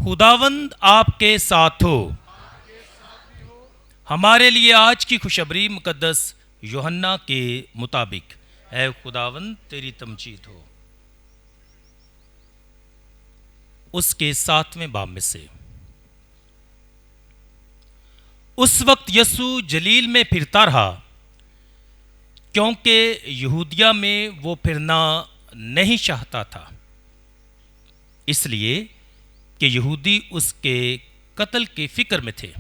خداوند آپ کے ساتھ ہو۔ ہمارے لیے آج کی خوشخبری مقدس یوحنا کے مطابق۔ اے خداوند تیری تمجید ہو۔ اس کے 7ویں باب میں سے۔ اس وقت یسوع جلیل میں پھرتا رہا، کیونکہ یہودیہ میں وہ پھرنا نہیں چاہتا تھا، اس لیے کہ یہودی اس کے قتل کی فکر میں تھے،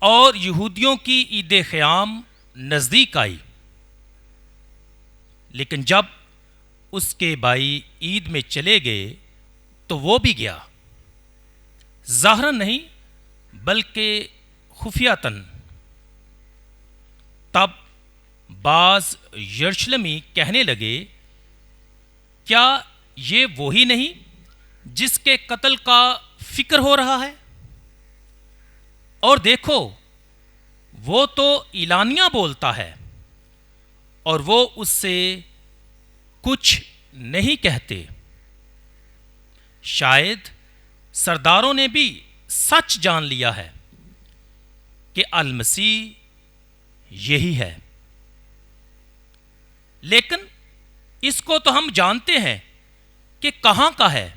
اور یہودیوں کی عید خیام نزدیک آئی۔ لیکن جب اس کے بھائی عید میں چلے گئے تو وہ بھی گیا، ظاہراً نہیں بلکہ خفیاتاً۔ تب بعض یروشلمی کہنے لگے، کیا یہ وہی نہیں جس کے قتل کا فکر ہو رہا ہے؟ اور دیکھو، وہ تو اعلانیہ بولتا ہے، اور وہ اس سے کچھ نہیں کہتے۔ شاید سرداروں نے بھی سچ جان لیا ہے کہ المسیح یہی ہے۔ لیکن اس کو تو ہم جانتے ہیں کہ کہاں کا ہے،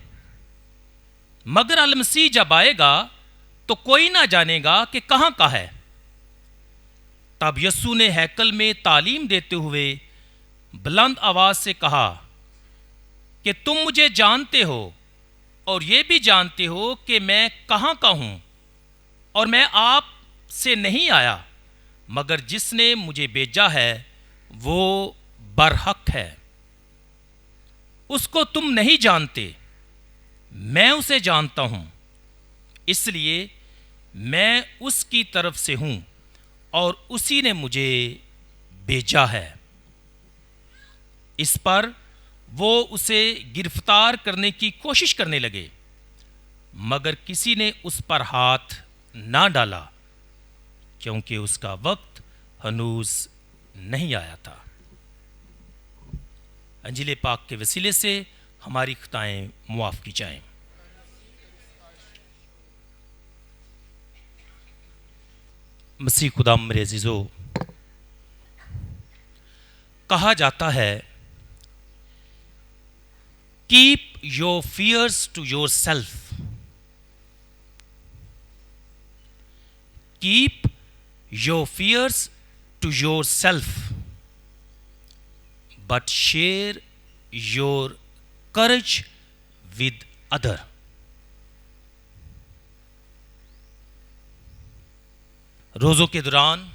مگر المسیح جب آئے گا تو کوئی نہ جانے گا کہ کہاں کا ہے۔ تب یسوع نے ہیکل میں تعلیم دیتے ہوئے بلند آواز سے کہا کہ تم مجھے جانتے ہو، اور یہ بھی جانتے ہو کہ میں کہاں کا ہوں، اور میں آپ سے نہیں آیا، مگر جس نے مجھے بھیجا ہے وہ برحق ہے۔ اس کو تم نہیں جانتے، میں اسے جانتا ہوں، اس لیے میں اس کی طرف سے ہوں، اور اسی نے مجھے بھیجا ہے۔ اس پر وہ اسے گرفتار کرنے کی کوشش کرنے لگے، مگر کسی نے اس پر ہاتھ نہ ڈالا، کیونکہ اس کا وقت ہنوز نہیں آیا تھا۔ انجیل پاک کے وسیلے سے ہماری خطائیں معاف کی جائیں۔ مسیح خدا میرے عزیزو، کہا جاتا ہے keep your fears to yourself, keep your fears to yourself but share your courage with other. روزوں کے دوران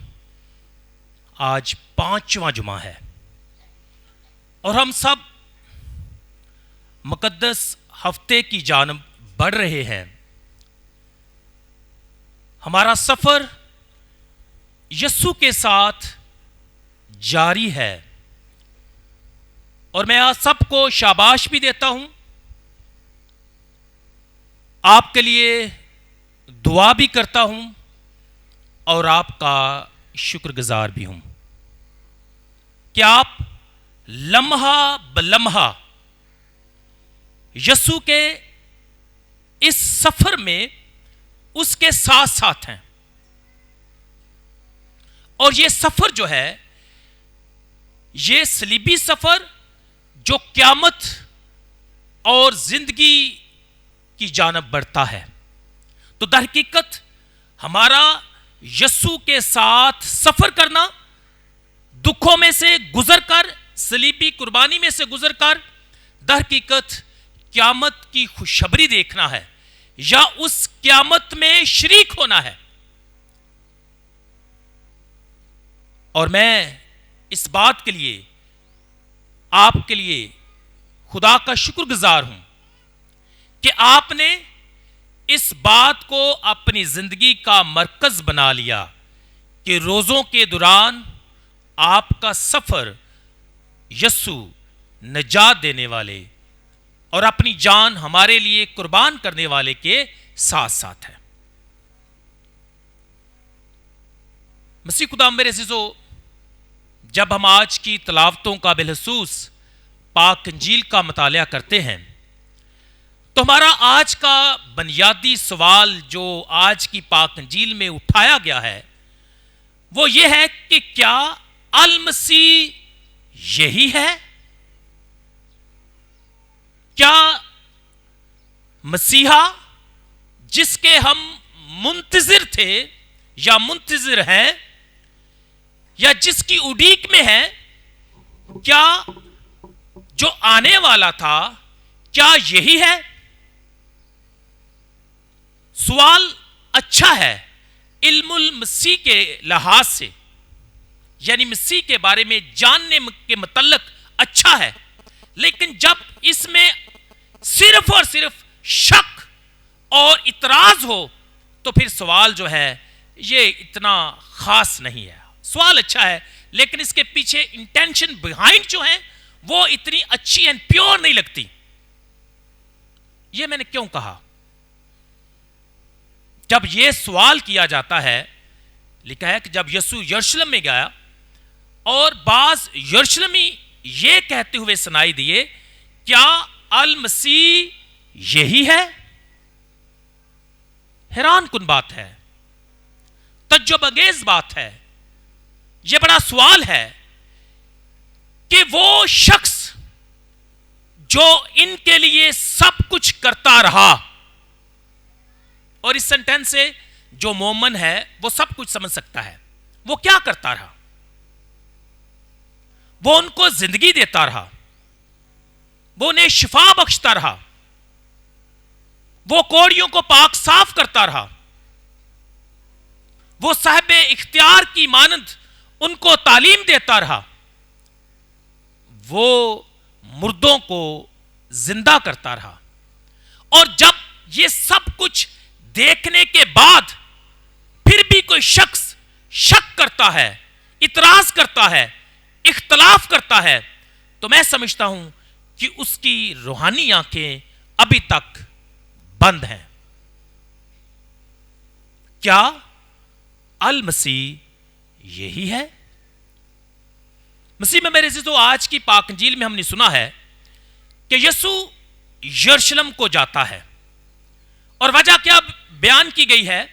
آج 5واں جمعہ ہے، اور ہم سب مقدس ہفتے کی جانب بڑھ رہے ہیں۔ ہمارا سفر یسوع کے ساتھ جاری ہے، اور میں آپ سب کو شاباش بھی دیتا ہوں، آپ کے لیے دعا بھی کرتا ہوں، اور آپ کا شکر گزار بھی ہوں کہ آپ لمحہ بلمحہ یسوع کے اس سفر میں اس کے ساتھ ساتھ ہیں۔ اور یہ سفر جو ہے، یہ صلیبی سفر جو قیامت اور زندگی کی جانب بڑھتا ہے، تو در حقیقت ہمارا یسوع کے ساتھ سفر کرنا، دکھوں میں سے گزر کر، صلیبی قربانی میں سے گزر کر، در حقیقت قیامت کی خوشخبری دیکھنا ہے، یا اس قیامت میں شریک ہونا ہے۔ اور میں اس بات کے لیے آپ کے لیے خدا کا شکر گزار ہوں کہ آپ نے اس بات کو اپنی زندگی کا مرکز بنا لیا کہ روزوں کے دوران آپ کا سفر یسوع نجات دینے والے اور اپنی جان ہمارے لیے قربان کرنے والے کے ساتھ ساتھ ہے۔ مسیح خدا میرے عزیزو، جب ہم آج کی تلاوتوں کا بالخصوص پاک انجیل کا مطالعہ کرتے ہیں تو ہمارا آج کا بنیادی سوال جو آج کی پاک انجیل میں اٹھایا گیا ہے وہ یہ ہے کہ کیا المسیح یہی ہے؟ کیا مسیحا جس کے ہم منتظر تھے یا منتظر ہیں یا جس کی اڈیک میں ہے، کیا جو آنے والا تھا کیا یہی ہے؟ سوال اچھا ہے علم المسیح کے لحاظ سے، یعنی مسیح کے بارے میں جاننے کے متعلق اچھا ہے، لیکن جب اس میں صرف اور صرف شک اور اعتراض ہو تو پھر سوال جو ہے یہ اتنا خاص نہیں ہے۔ سوال اچھا ہے لیکن اس کے پیچھے انٹینشن بیہائنڈ جو ہیں وہ اتنی اچھی اینڈ پیور نہیں لگتی۔ یہ میں نے کیوں کہا؟ جب یہ سوال کیا جاتا ہے، لکھا ہے کہ جب یسوع یروشلم میں گیا اور بعض یروشلمی یہ کہتے ہوئے سنائی دیے، کیا المسیح یہی ہے؟ حیران کن بات ہے، تعجب انگیز بات ہے، یہ بڑا سوال ہے کہ وہ شخص جو ان کے لیے سب کچھ کرتا رہا، اور اس سینٹینس سے جو مومن ہے وہ سب کچھ سمجھ سکتا ہے، وہ کیا کرتا رہا؟ وہ ان کو زندگی دیتا رہا، وہ انہیں شفا بخشتا رہا، وہ کوڑیوں کو پاک صاف کرتا رہا، وہ صاحب اختیار کی مانند ان کو تعلیم دیتا رہا، وہ مردوں کو زندہ کرتا رہا۔ اور جب یہ سب کچھ دیکھنے کے بعد پھر بھی کوئی شخص شک کرتا ہے، اعتراض کرتا ہے، اختلاف کرتا ہے، تو میں سمجھتا ہوں کہ اس کی روحانی آنکھیں ابھی تک بند ہیں۔ کیا المسیح یہی ہے؟ مسیح میں میرے عزیزو، آج کی پاک انجیل میں ہم نے سنا ہے کہ یسوع یروشلم کو جاتا ہے، اور وجہ کیا بیان کی گئی ہے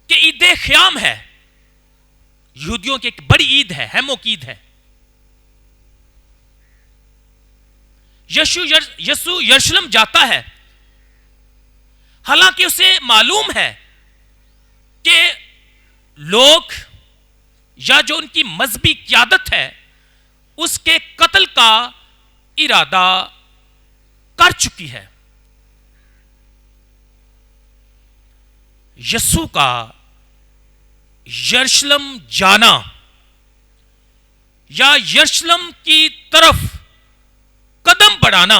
کہ عید خیام ہے، یہودیوں کی ایک بڑی عید ہے، ہیمو کی عید ہے۔ یسوع یروشلم جاتا ہے، حالانکہ اسے معلوم ہے کہ لوگ یا جو ان کی مذہبی قیادت ہے اس کے قتل کا ارادہ کر چکی ہے۔ یسوع کا یروشلم جانا یا یروشلم کی طرف قدم بڑھانا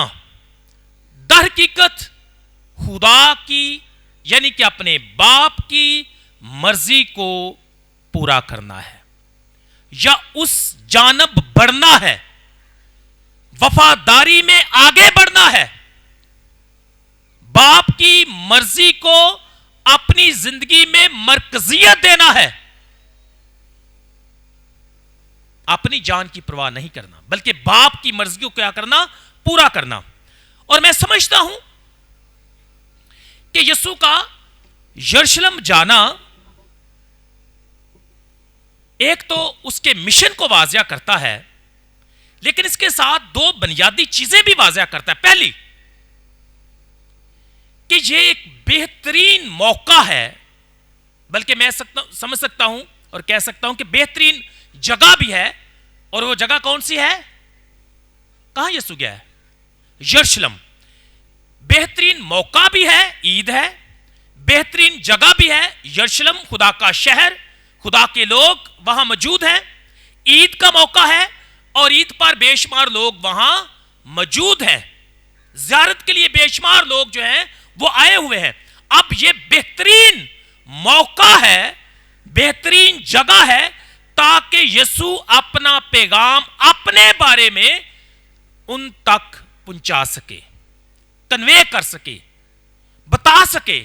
در حقیقت خدا کی یعنی کہ اپنے باپ کی مرضی کو پورا کرنا ہے، یا اس جانب بڑھنا ہے، وفاداری میں آگے بڑھنا ہے، باپ کی مرضی کو اپنی زندگی میں مرکزیت دینا ہے، اپنی جان کی پرواہ نہیں کرنا بلکہ باپ کی مرضی کو کیا کرنا؟ پورا کرنا۔ اور میں سمجھتا ہوں کہ یسوع کا یروشلم جانا ایک تو اس کے مشن کو واضح کرتا ہے، لیکن اس کے ساتھ دو بنیادی چیزیں بھی واضح کرتا ہے۔ پہلی کہ یہ ایک بہترین موقع ہے، بلکہ میں سمجھ سکتا ہوں اور کہہ سکتا ہوں کہ بہترین جگہ بھی ہے، اور وہ جگہ کون سی ہے؟ کہاں یسوع گیا ہے؟ یروشلم۔ بہترین موقع بھی ہے، عید ہے، بہترین جگہ بھی ہے، یروشلم خدا کا شہر، خدا کے لوگ وہاں موجود ہیں، عید کا موقع ہے اور عید پر بے شمار لوگ وہاں موجود ہیں، زیارت کے لیے بے شمار لوگ جو ہیں وہ آئے ہوئے ہیں۔ اب یہ بہترین موقع ہے، بہترین جگہ ہے تاکہ یسوع اپنا پیغام اپنے بارے میں ان تک پہنچا سکے، کنوے کر سکے، بتا سکے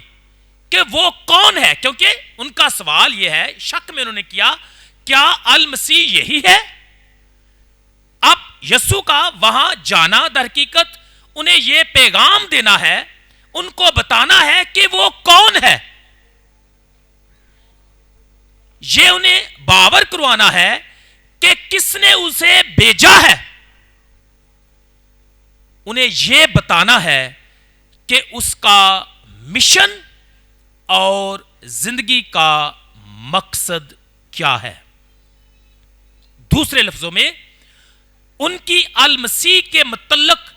کہ وہ کون ہے، کیونکہ ان کا سوال یہ ہے، شک میں انہوں نے کیا، کیا المسیح یہی ہے؟ اب یسوع کا وہاں جانا در حقیقت انہیں یہ پیغام دینا ہے ان کو بتانا ہے کہ وہ کون ہے. یہ انہیں باور کروانا ہے کہ کس نے اسے بھیجا ہے. انہیں یہ بتانا ہے کہ اس کا مشن اور زندگی کا مقصد کیا ہے. دوسرے لفظوں میں ان کی المسیح کے متعلق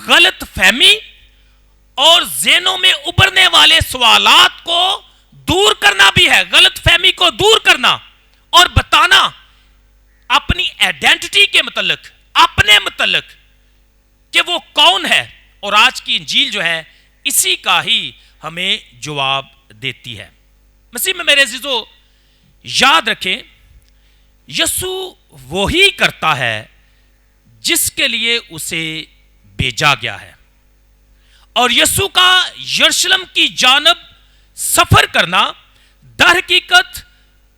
غلط فہمی اور ذہنوں میں ابھرنے والے سوالات کو دور کرنا بھی ہے. غلط فہمی کو دور کرنا اور بتانا اپنی آئیڈینٹی کے متعلق، اپنے متعلق کہ وہ کون ہے. اور آج کی انجیل جو ہے اسی کا ہی ہمیں جواب دیتی ہے. مسیح میں میرے عزیزو، یاد رکھیں یسوع وہی کرتا ہے جس کے لیے اسے بھیجا گیا ہے. اور یسوع کا یروشلم کی جانب سفر کرنا در حقیقت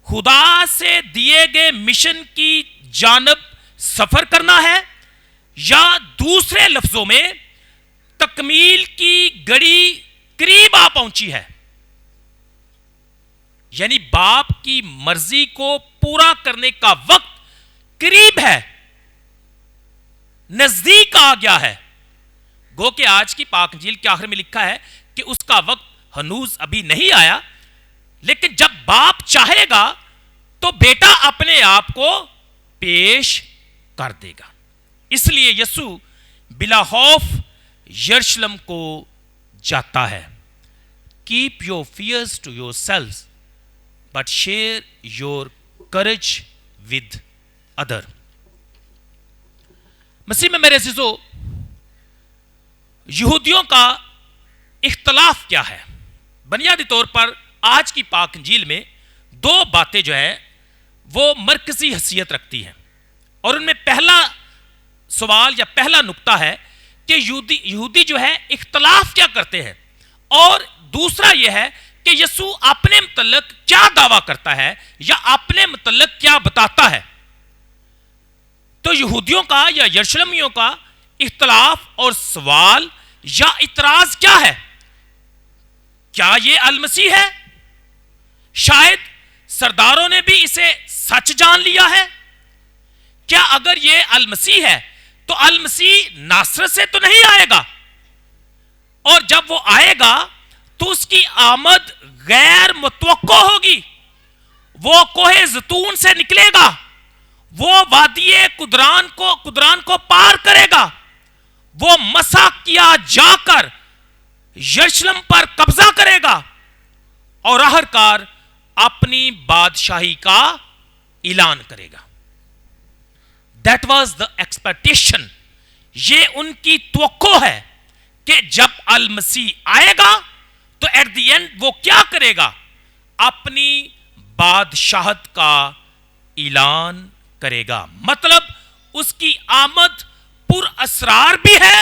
خدا سے دیے گئے مشن کی جانب سفر کرنا ہے، یا دوسرے لفظوں میں تکمیل کی گھڑی قریب آ پہنچی ہے. یعنی باپ کی مرضی کو پورا کرنے کا وقت قریب ہے، نزدیک آ گیا ہے. گو کہ آج کی پاک انجیل کے آخر میں لکھا ہے کہ اس کا وقت ہنوز ابھی نہیں آیا، لیکن جب باپ چاہے گا تو بیٹا اپنے آپ کو پیش کر دے گا. اس لیے یسوع بلا خوف یروشلم کو جاتا ہے. Keep your fears to yourselves but share your courage with other. مسیح میں میرے عزیزو، یہودیوں کا اختلاف کیا ہے؟ بنیادی طور پر آج کی پاک انجیل میں دو باتیں جو ہے وہ مرکزی حیثیت رکھتی ہیں. اور ان میں پہلا سوال یا پہلا نقطہ ہے کہ یہودی جو ہے اختلاف کیا کرتے ہیں، اور دوسرا یہ ہے کہ یسوع اپنے متعلق کیا دعویٰ کرتا ہے یا اپنے متعلق کیا بتاتا ہے. تو یہودیوں کا یا یروشلمیوں کا اختلاف اور سوال یا اعتراض کیا ہے؟ کیا یہ المسیح ہے؟ شاید سرداروں نے بھی اسے سچ جان لیا ہے. کیا اگر یہ المسیح ہے تو المسیح ناصرت سے تو نہیں آئے گا، اور جب وہ آئے گا تو اس کی آمد غیر متوقع ہوگی. وہ کوہ زیتون سے نکلے گا، وہ وادی قدران کو پار کرے گا، وہ مسح کیا جا کر یروشلم پر قبضہ کرے گا، اور آخرکار اپنی بادشاہی کا اعلان کرے گا. That was the expectation. یہ ان کی توقع ہے کہ جب المسیح آئے گا تو ایٹ دی اینڈ وہ کیا کرے گا؟ اپنی بادشاہت کا اعلان کرے گا. مطلب اس کی آمد پر اسرار بھی ہے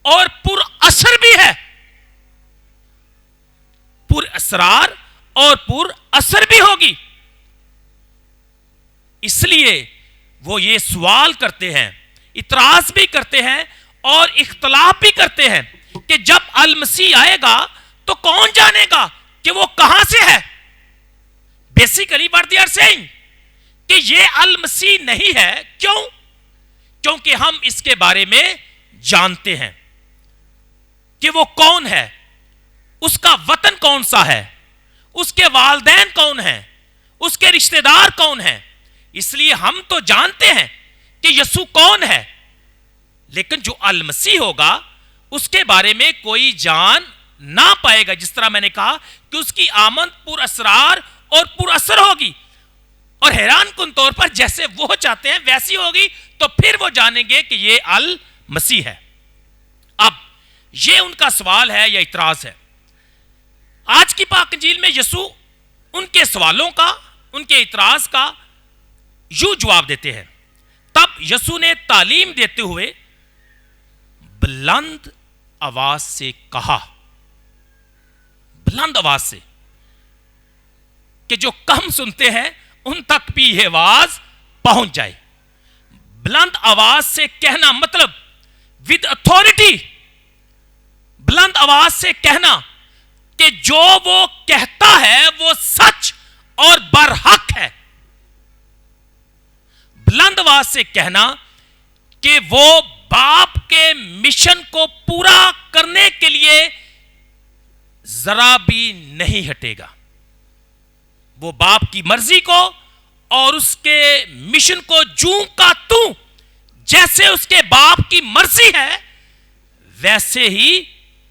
اور پر اثر بھی ہے. پر اسرار اور پر اثر بھی ہوگی. اس لیے وہ یہ سوال کرتے ہیں، اعتراض بھی کرتے ہیں اور اختلاف بھی کرتے ہیں کہ جب المسیح آئے گا تو کون جانے گا کہ وہ کہاں سے ہے. Basically what they are saying کہ یہ المسیح نہیں ہے. کیوں؟ کیونکہ ہم اس کے بارے میں جانتے ہیں کہ وہ کون ہے، اس کا وطن کون سا ہے، اس کے والدین کون ہیں، اس کے رشتہ دار کون ہیں. اس لیے ہم تو جانتے ہیں کہ یسوع کون ہے، لیکن جو المسیح ہوگا اس کے بارے میں کوئی جان نہ پائے گا. جس طرح میں نے کہا کہ اس کی آمد پر اسرار اور پر اثر ہوگی، اور حیران کن طور پر جیسے وہ چاہتے ہیں ویسی ہوگی، تو پھر وہ جانیں گے کہ یہ المسیح ہے. اب یہ ان کا سوال ہے یا اعتراض ہے. آج کی پاک انجیل میں یسوع ان کے سوالوں کا، ان کے اعتراض کا یوں جواب دیتے ہیں. تب یسوع نے تعلیم دیتے ہوئے بلند آواز سے کہا، بلند آواز سے، کہ جو کم سنتے ہیں ان تک بھی یہ آواز پہنچ جائے. بلند آواز سے کہنا مطلب ود اتھارٹی، بلند آواز سے کہنا کہ جو وہ کہتا ہے وہ سچ اور برحق ہے. بلند آواز سے کہنا کہ وہ باپ کے مشن کو پورا کرنے کے لیے ذرا بھی نہیں ہٹے گا. وہ باپ کی مرضی کو اور اس کے مشن کو جوں کا توں جیسے اس کے باپ کی مرضی ہے ویسے ہی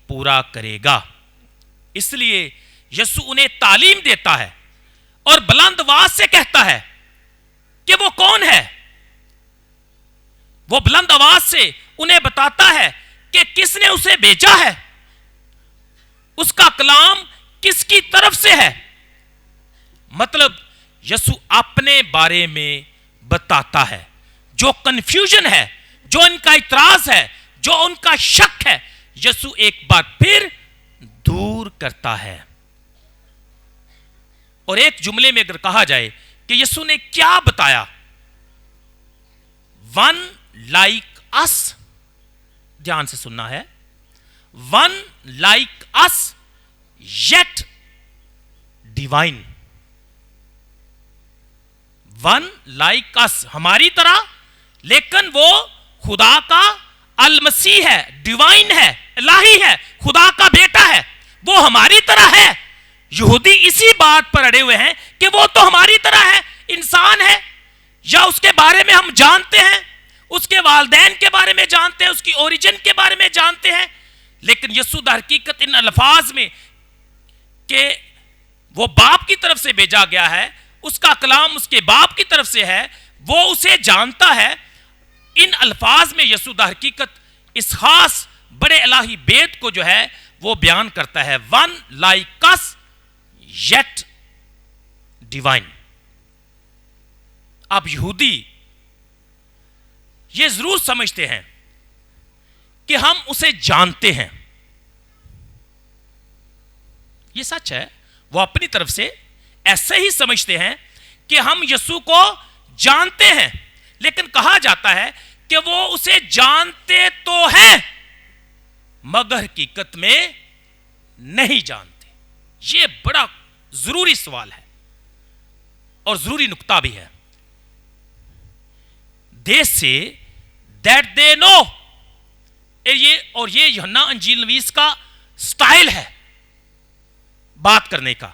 پورا کرے گا. اس لیے یسوع انہیں تعلیم دیتا ہے اور بلند آواز سے کہتا ہے کہ وہ کون ہے. وہ بلند آواز سے انہیں بتاتا ہے کہ کس نے اسے بھیجا ہے, اس کا کلام کس کی طرف سے ہے. مطلب یسوع اپنے بارے میں بتاتا ہے. جو کنفیوژن ہے, جو ان کا اعتراض ہے, جو ان کا شک ہے, یسوع ایک بار پھر دور کرتا ہے. اور ایک جملے میں اگر کہا جائے کہ یسوع نے کیا بتایا, ون لائک اس, دھیان سے سننا ہے, ون لائک اس یٹ ڈیوائن. ون لائک اس, ہماری طرح, لیکن وہ خدا کا المسیح ہے, ڈیوائن ہے, الہی ہے, خدا کا بیٹا ہے, وہ ہماری طرح ہے. یہودی اسی بات پر اڑے ہوئے ہیں کہ وہ تو ہماری طرح ہے, انسان ہے, یا اس کے بارے میں ہم جانتے ہیں, اس کے والدین کے بارے میں جانتے ہیں, اس کی اوریجن کے بارے میں جانتے ہیں. لیکن یسوع در حقیقت ان الفاظ میں کہ وہ باپ کی طرف سے بھیجا گیا ہے, اس کا کلام اس کے باپ کی طرف سے ہے, وہ اسے جانتا ہے. ان الفاظ میں یسوع در حقیقت اس خاص بڑے الہی بیت کو جو ہے وہ بیان کرتا ہے, ون لائک اس یٹ ڈیوائن. اب یہودی یہ ضرور سمجھتے ہیں کہ ہم اسے جانتے ہیں. یہ سچ ہے, وہ اپنی طرف سے ایسے ہی سمجھتے ہیں کہ ہم یسوع کو جانتے ہیں, لیکن کہا جاتا ہے کہ وہ اسے جانتے تو ہیں مگر حقیقت میں نہیں جانتے. یہ بڑا ضروری سوال ہے اور ضروری نقطہ بھی ہے. They say that they know. اور یہ یوحنا انجیل نویس کا سٹائل ہے بات کرنے کا.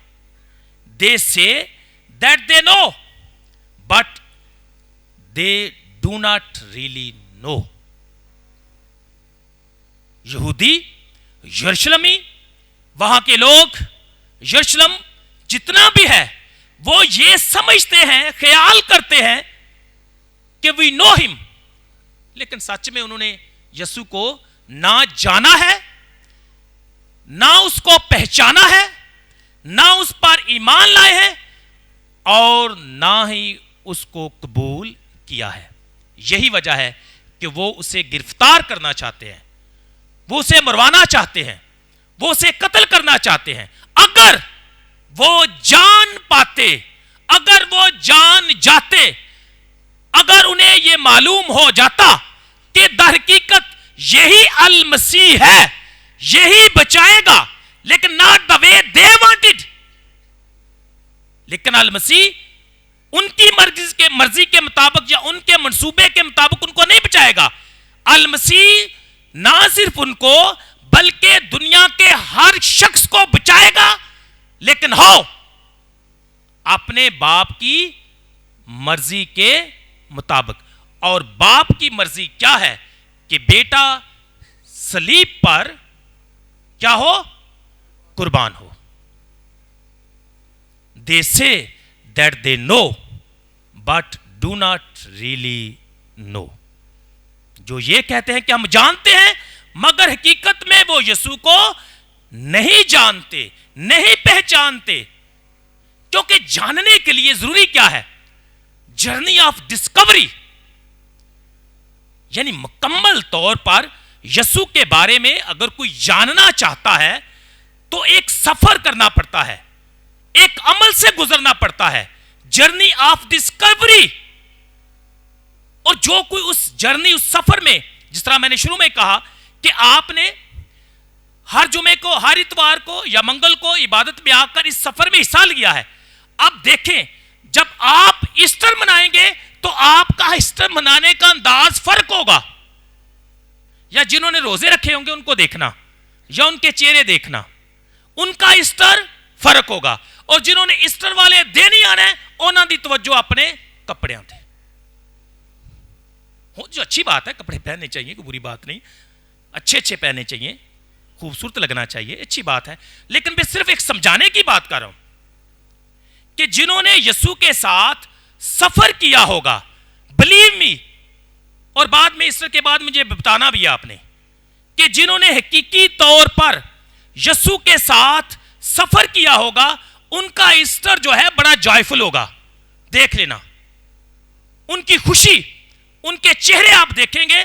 They say that they know but they do not really know. یہودی, یروشلمی, وہاں کے لوگ, یروشلم جتنا بھی ہے, وہ یہ سمجھتے ہیں, خیال کرتے ہیں کہ we know him, لیکن سچ میں انہوں نے یسوع کو نہ جانا ہے, نہ اس کو پہچانا ہے, نہ اس پر ایمان لائے ہیں, اور نہ ہی اس کو قبول کیا ہے. یہی وجہ ہے کہ وہ اسے گرفتار کرنا چاہتے ہیں, وہ اسے مروانا چاہتے ہیں, وہ اسے قتل کرنا چاہتے ہیں. اگر وہ جان پاتے, اگر وہ جان جاتے, اگر انہیں یہ معلوم ہو جاتا کہ در حقیقت یہی المسیح ہے, یہی بچائے گا, لیکن not the way they wanted, لیکن المسیح ان کی مرضی کے مطابق یا ان کے منصوبے کے مطابق ان کو نہیں بچائے گا. المسیح نہ صرف ان کو بلکہ دنیا کے ہر شخص کو بچائے گا, لیکن اپنے باپ کی مرضی کے مطابق. اور باپ کی مرضی کیا ہے کہ بیٹا صلیب پر کیا ہو, قربان ہو. They say that they know but do not really know. جو یہ کہتے ہیں کہ ہم جانتے ہیں مگر حقیقت میں وہ یسوع کو نہیں جانتے, نہیں پہچانتے. کیونکہ جاننے کے لیے ضروری کیا ہے, جرنی آف ڈسکوری, یعنی مکمل طور پر یسوع کے بارے میں اگر کوئی جاننا چاہتا ہے تو ایک سفر کرنا پڑتا ہے, ایک عمل سے گزرنا پڑتا ہے, جرنی آف ڈسکوری. اور جو کوئی اس جرنی, اس سفر میں, جس طرح میں نے شروع میں کہا کہ آپ نے ہر جمعے کو، ہر اتوار کو یا منگل کو عبادت میں آ کر اس سفر میں حصہ لیا ہے. اب دیکھیں جب آپ ایسٹر منائیں گے تو آپ کا ایسٹر منانے کا انداز فرق ہوگا. یا جنہوں نے روزے رکھے ہوں گے ان کو دیکھنا یا ان کے چہرے دیکھنا، ان کا ایسٹر فرق ہوگا. اور جنہوں نے ایسٹر والے دن نہیں آنا ہے انہوں دی توجہ اپنے کپڑے تھے. جو اچھی بات ہے، کپڑے پہننے چاہیے، کوئی بری بات نہیں، اچھے اچھے پہننے چاہیے، خوبصورت لگنا چاہیے، اچھی بات ہے. لیکن میں صرف ایک سمجھانے کی بات کر رہا ہوں کہ جنہوں نے یسوع کے ساتھ سفر کیا ہوگا، بلیو می، اور بعد میں ایسٹر کے بعد مجھے بتانا بھی آپ نے کہ جنہوں نے حقیقی طور پر یسوع کے ساتھ سفر کیا ہوگا ان کا ایسٹر جو ہے بڑا جوائفل ہوگا. دیکھ لینا ان کی خوشی، ان کے چہرے آپ دیکھیں گے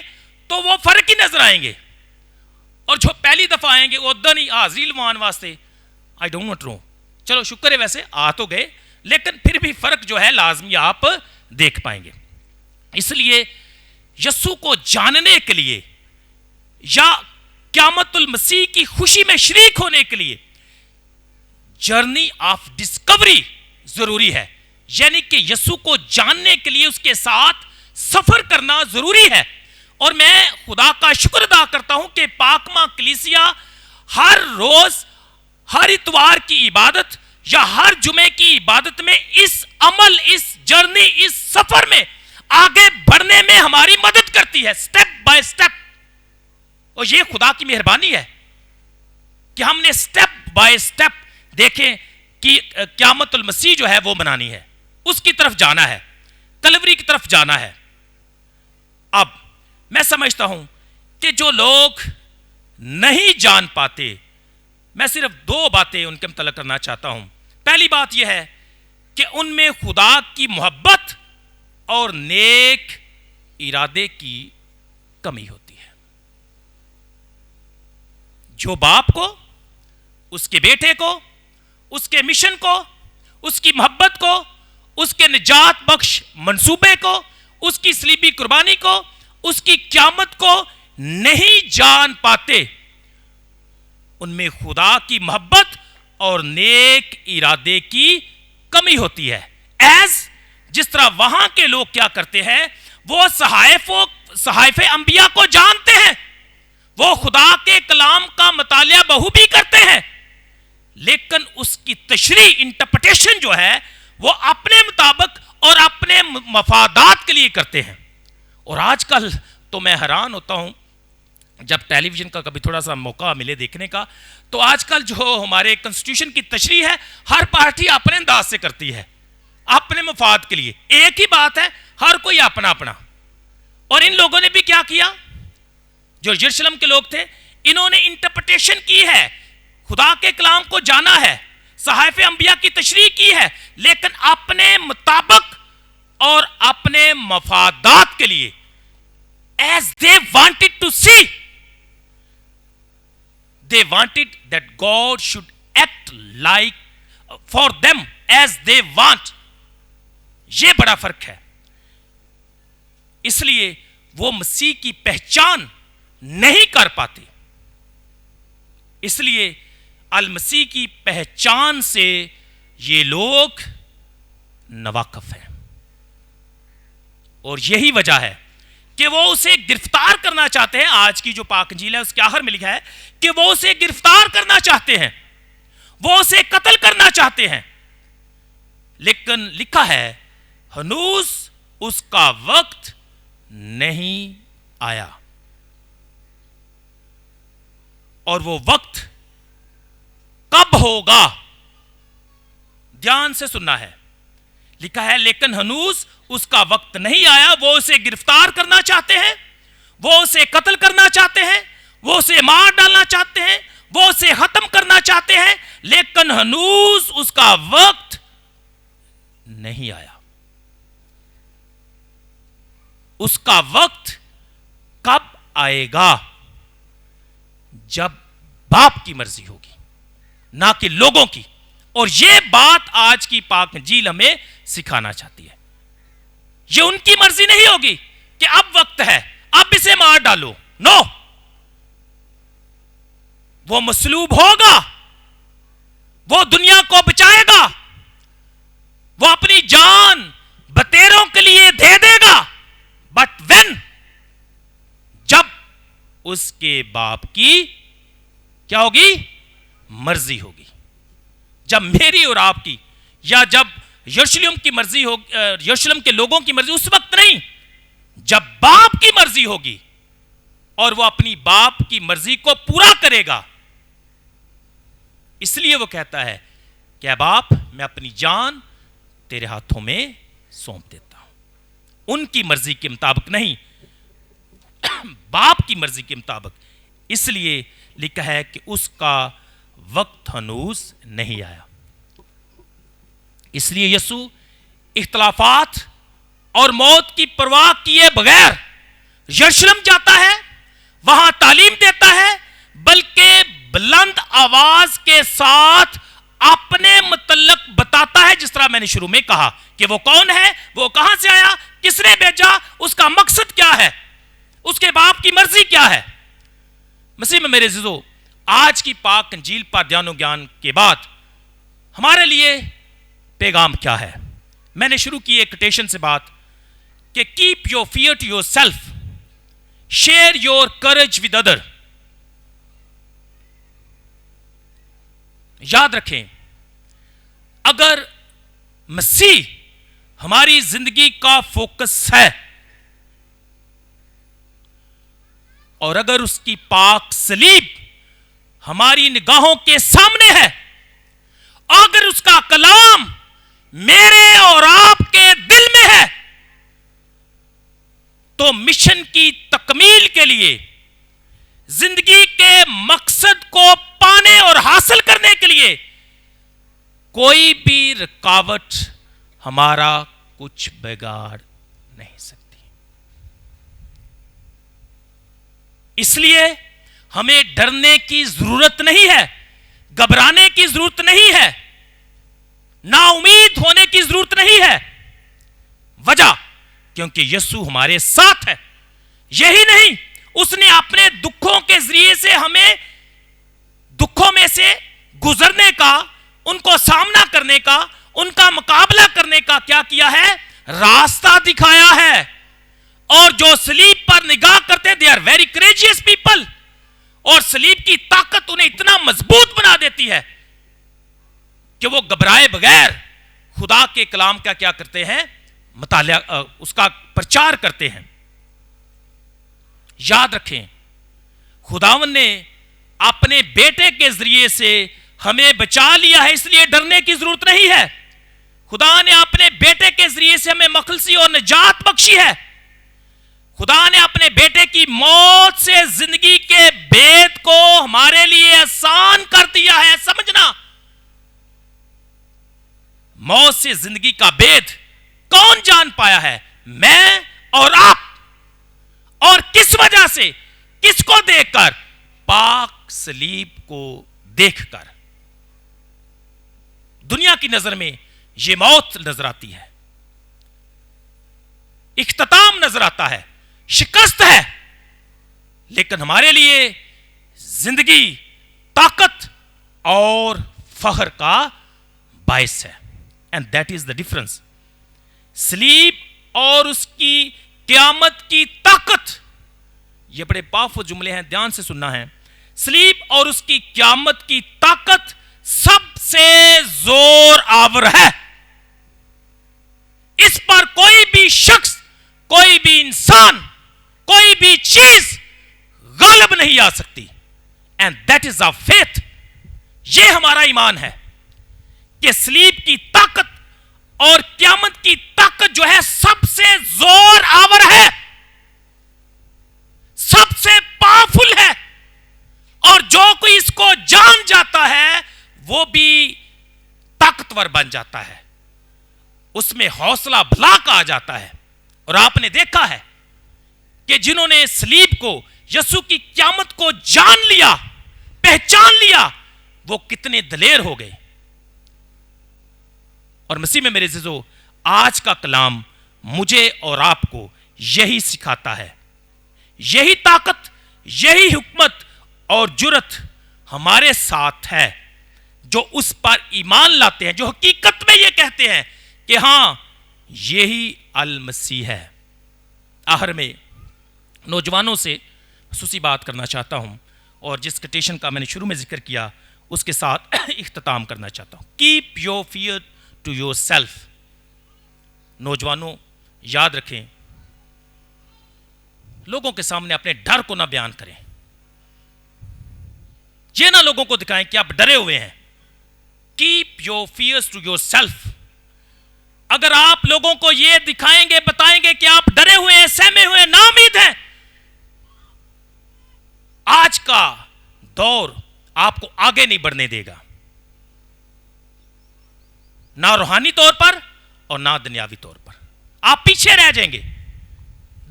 تو وہ فرق ہی نظر آئیں گے. اور جو پہلی دفعہ آئیں گے ادھر نہیں حاضری لوان واسطے، آئی ڈونٹ نو، چلو شکر ہے ویسے آ تو گئے، لیکن پھر بھی فرق جو ہے لازمی آپ دیکھ پائیں گے. اس لیے یسوع کو جاننے کے لیے یا قیامت المسیح کی خوشی میں شریک ہونے کے لیے جرنی آف ڈسکوری ضروری ہے. یعنی کہ یسوع کو جاننے کے لیے اس کے ساتھ سفر کرنا ضروری ہے. اور میں خدا کا شکر ادا کرتا ہوں کہ پاکماں کلیسیا ہر روز، ہر اتوار کی عبادت یا ہر جمعے کی عبادت میں اس عمل، اس جرنی، اس سفر میں آگے بڑھنے میں ہماری مدد کرتی ہے، سٹیپ بائی سٹیپ. اور یہ خدا کی مہربانی ہے کہ ہم نے سٹیپ بائی سٹیپ دیکھیں کہ قیامت المسیح جو ہے وہ بنانی ہے، اس کی طرف جانا ہے، کلوری کی طرف جانا ہے. اب میں سمجھتا ہوں کہ جو لوگ نہیں جان پاتے، میں صرف دو باتیں ان کے متعلق کرنا چاہتا ہوں. پہلی بات یہ ہے کہ ان میں خدا کی محبت اور نیک ارادے کی کمی ہوتی ہے. جو باپ کو، اس کے بیٹے کو، اس کے مشن کو، اس کی محبت کو، اس کے نجات بخش منصوبے کو، اس کی صلیبی قربانی کو، اس کی قیامت کو نہیں جان پاتے، ان میں خدا کی محبت اور نیک ارادے کی کمی ہوتی ہے. جس طرح وہاں کے لوگ کیا کرتے ہیں، وہ صحائف انبیاء کو جانتے ہیں، وہ خدا کے کلام کا مطالعہ بخوبی کرتے ہیں، لیکن اس کی تشریح، انٹرپریٹیشن جو ہے وہ اپنے مطابق اور اپنے مفادات کے لیے کرتے ہیں. اور آج کل تو میں حیران ہوتا ہوں جب ٹیلی ویژن کا کبھی تھوڑا سا موقع ملے دیکھنے کا، تو آج کل جو ہمارے کنسٹیٹیوشن کی تشریح ہے ہر پارٹی اپنے انداز سے کرتی ہے، اپنے مفاد کے لیے. ایک ہی بات ہے، ہر کوئی اپنا اپنا. اور ان لوگوں نے بھی کیا کیا، جو یروشلم کے لوگ تھے، انہوں نے انٹرپریٹیشن کی ہے، خدا کے کلام کو جانا ہے، صحائف انبیاء کی تشریح کی ہے، لیکن اپنے مطابق اور اپنے مفادات کے لیے. As they wanted to see, they wanted that God should act like for them as they want. یہ بڑا فرق ہے. اس لیے وہ مسیح کی پہچان نہیں کر پاتے. اس لیے المسیح کی پہچان سے یہ لوگ ناواقف ہیں. اور یہی وجہ ہے کہ وہ اسے گرفتار کرنا چاہتے ہیں. آج کی جو پاک انجیل ہے اس کے آخر میں لکھا ہے کہ وہ اسے گرفتار کرنا چاہتے ہیں، وہ اسے قتل کرنا چاہتے ہیں، لیکن لکھا ہے ہنوز اس کا وقت نہیں آیا. اور وہ وقت کب ہوگا، دھیان سے سننا ہے. لکھا ہے لیکن ہنوز اس کا وقت نہیں آیا. وہ اسے گرفتار کرنا چاہتے ہیں، وہ اسے قتل کرنا چاہتے ہیں، وہ اسے مار ڈالنا چاہتے ہیں، وہ اسے ختم کرنا چاہتے ہیں، لیکن ہنوز اس کا وقت نہیں آیا. اس کا وقت کب آئے گا؟ جب باپ کی مرضی ہوگی، نہ کہ لوگوں کی. اور یہ بات آج کی پاک انجیل ہمیں سکھانا چاہتی ہے. یہ ان کی مرضی نہیں ہوگی کہ اب وقت ہے، اب اسے مار ڈالو. نو، وہ مصلوب ہوگا، وہ دنیا کو بچائے گا، وہ اپنی جان بتیروں کے لیے دے دے گا، بٹ وین، جب اس کے باپ کی کیا ہوگی؟ مرضی ہوگی. جب میری اور آپ کی، یا جب یروشلم کی مرضی ہو، یروشلم کے لوگوں کی مرضی، اس وقت نہیں، جب باپ کی مرضی ہوگی اور وہ اپنی باپ کی مرضی کو پورا کرے گا. اس لیے وہ کہتا ہے کہ اے باپ، میں اپنی جان تیرے ہاتھوں میں سونپ دیتا ہوں. ان کی مرضی کے مطابق نہیں، باپ کی مرضی کے مطابق. اس لیے لکھا ہے کہ اس کا وقت ہنوز نہیں آیا. اس لیے یسوع اختلافات اور موت کی پرواہ کیے بغیر یروشلم جاتا ہے، وہاں تعلیم دیتا ہے، بلکہ بلند آواز کے ساتھ اپنے متعلق بتاتا ہے. جس طرح میں نے شروع میں کہا کہ وہ کون ہے، وہ کہاں سے آیا، کس نے بھیجا، اس کا مقصد کیا ہے، اس کے باپ کی مرضی کیا ہے. مسیح میں میرے عزیزو، آج کی پاک انجیل پر دھیان و گیان کے بعد ہمارے لیے پیغام کیا ہے؟ میں نے شروع کی ایک کوٹیشن سے بات کہ keep your fear to yourself, share your courage with other. یاد رکھیں، اگر مسیح ہماری زندگی کا فوکس ہے اور اگر اس کی پاک صلیب ہماری نگاہوں کے سامنے ہے، اگر اس کا کلام میرے اور آپ کے دل میں ہے، تو مشن کی تکمیل کے لیے، زندگی کے مقصد کو پانے اور حاصل کرنے کے لیے کوئی بھی رکاوٹ ہمارا کچھ بگاڑ نہیں سکتی. اس لیے ہمیں ڈرنے کی ضرورت نہیں ہے، گھبرانے کی ضرورت نہیں ہے، نا امید ہونے کی ضرورت نہیں ہے. وجہ کیونکہ یسوع ہمارے ساتھ ہے. یہی نہیں، اس نے اپنے دکھوں کے ذریعے سے ہمیں دکھوں میں سے گزرنے کا، ان کو سامنا کرنے کا، ان کا مقابلہ کرنے کا کیا کیا ہے؟ راستہ دکھایا ہے. اور جو صلیب پر نگاہ کرتے، they are very courageous people، اور صلیب کی طاقت انہیں اتنا مضبوط بنا دیتی ہے کہ وہ گھبرائے بغیر خدا کے کلام کا کیا کرتے ہیں؟ مطالعہ، اس کا پرچار کرتے ہیں. یاد رکھیں، خداوند نے اپنے بیٹے کے ذریعے سے ہمیں بچا لیا ہے، اس لیے ڈرنے کی ضرورت نہیں ہے. خدا نے اپنے بیٹے کے ذریعے سے ہمیں مخلصی اور نجات بخشی ہے. خدا نے اپنے بیٹے کی موت سے زندگی کے بید کو ہمارے لیے آسان کر دیا ہے. سمجھنا، موت سے زندگی کا بید کون جان پایا ہے؟ میں اور آپ. اور کس وجہ سے؟ کس کو دیکھ کر؟ پاک صلیب کو دیکھ کر. دنیا کی نظر میں یہ موت نظر آتی ہے، اختتام نظر آتا ہے، شکست ہے، لیکن ہمارے لیے زندگی، طاقت اور فخر کا باعث ہے. And that is the difference. صلیب اور اس کی قیامت کی طاقت، یہ بڑے پاورفل جملے ہیں، دھیان سے سننا ہے. صلیب اور اس کی قیامت کی طاقت سب سے زور آور ہے. اس پر کوئی بھی شخص، کوئی بھی انسان، کوئی بھی چیز غالب نہیں آ سکتی. And that is our faith. یہ ہمارا ایمان ہے کہ صلیب کی طاقت اور قیامت کی طاقت جو ہے سب سے زور آور ہے، سب سے پاورفل ہے. اور جو کوئی اس کو جان جاتا ہے وہ بھی طاقتور بن جاتا ہے، اس میں حوصلہ بھلا کا آ جاتا ہے. اور آپ نے دیکھا ہے کہ جنہوں نے صلیب کو، یسوع کی قیامت کو جان لیا، پہچان لیا، وہ کتنے دلیر ہو گئے. اور مسیح میں میرے عزیزو، آج کا کلام مجھے اور آپ کو یہی سکھاتا ہے. یہی طاقت، یہی حکمت اور جرت ہمارے ساتھ ہے، جو اس پر ایمان لاتے ہیں، جو حقیقت میں یہ کہتے ہیں کہ ہاں یہی المسیح ہے۔ آخر میں نوجوانوں سے خصوصی بات کرنا چاہتا ہوں، اور جس کٹیشن کا میں نے شروع میں ذکر کیا اس کے ساتھ اختتام کرنا چاہتا ہوں۔ Keep your fear to yourself. نوجوانوں یاد رکھیں، لوگوں کے سامنے اپنے ڈر کو نہ بیان کریں، یہ نہ لوگوں کو دکھائیں کہ آپ ڈرے ہوئے ہیں۔ Keep your fears to yourself. اگر آپ لوگوں کو یہ دکھائیں گے، بتائیں گے کہ آپ ڈرے ہوئے ہیں، سہمے ہوئے ہیں، ناامید ہیں، آج کا دور آپ کو آگے نہیں بڑھنے دے گا، نہ روحانی طور پر اور نہ دنیاوی طور پر، آپ پیچھے رہ جائیں گے۔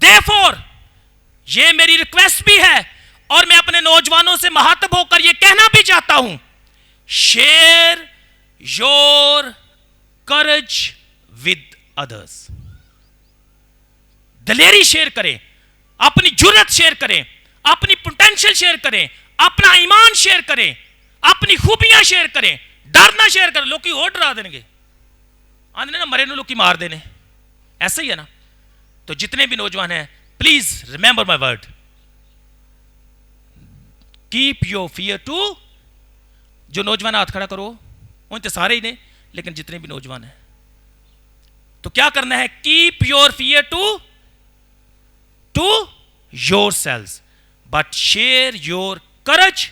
Therefore یہ میری ریکویسٹ بھی ہے، اور میں اپنے نوجوانوں سے مخاطب ہو کر یہ کہنا بھی چاہتا ہوں، share your courage with others. دلیری شیئر کریں، اپنی جرت شیئر کریں، اپنی پوٹینشل شیئر کریں، اپنا ایمان شیئر کریں، اپنی خوبیاں شیئر کریں، ڈر نہ شیئر کریں۔ لوگ کی اور ڈرا دیں گے، آنے نا مرے نو لوگ کی مار دینے، ایسا ہی ہے نا۔ تو جتنے بھی نوجوان ہیں، please remember my word, keep your fear to, جو نوجوان ہاتھ کھڑا کرو، وہ تو سارے ہی نہیں لیکن جتنے بھی نوجوان ہیں، تو کیا کرنا ہے؟ Keep your fear to yourselves but share your courage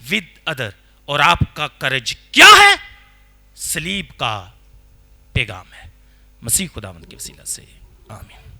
with other. اور آپ کا کرج کیا ہے؟ صلیب کا پیغام ہے۔ مسیح خداوند کے وسیلہ سے آمین۔